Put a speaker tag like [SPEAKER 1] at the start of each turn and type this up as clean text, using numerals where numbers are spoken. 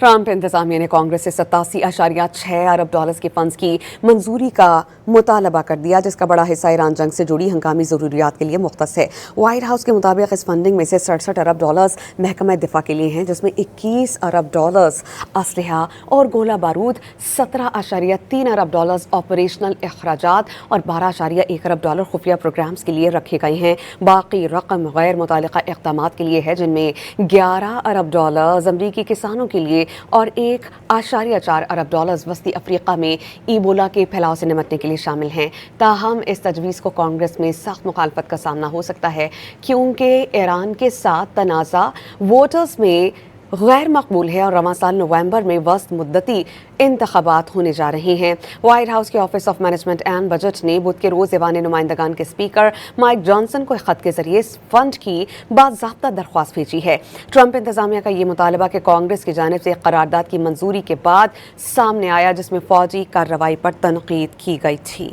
[SPEAKER 1] Trump انتظامیہ نے کانگریس سے 87.6 ارب ڈالرز کے فنڈز کی منظوری کا مطالبہ کر دیا، جس کا بڑا حصہ ایران جنگ سے جڑی ہنگامی ضروریات کے لیے مختص ہے۔ وائٹ ہاؤس کے مطابق اس فنڈنگ میں سے 67 ارب ڈالرز محکمہ دفاع کے لیے ہیں، جس میں 21 ارب ڈالرز اسلحہ اور گولہ بارود، 17.3 ارب ڈالرز آپریشنل اخراجات اور 12.1 ارب ڈالر خفیہ پروگرامز کے لیے رکھے گئے ہیں۔ باقی رقم غیر متعلقہ اقدامات کے لیے ہے، جن میں 11 ارب ڈالرز امریکی کسانوں کے لیے اور 1.4 ارب ڈالرز وسطی افریقہ میں ایبولا کے پھیلاؤ سے نمٹنے کے لیے شامل ہیں۔ تاہم اس تجویز کو کانگریس میں سخت مخالفت کا سامنا ہو سکتا ہے، کیونکہ ایران کے ساتھ تنازع ووٹرز میں غیر مقبول ہے اور رواں سال نومبر میں وسط مدتی انتخابات ہونے جا رہے ہیں۔ وائٹ ہاؤس کے office of management and budget نے بدھ کے روز ایوان نمائندگان کے اسپیکر مائک جانسن کو ایک خط کے ذریعے اس فنڈ کی باضابطہ درخواست بھیجی ہے۔ ٹرمپ انتظامیہ کا یہ مطالبہ کہ کانگریس کی جانب سے ایک قرارداد کی منظوری کے بعد سامنے آیا، جس میں فوجی کارروائی پر تنقید کی گئی تھی۔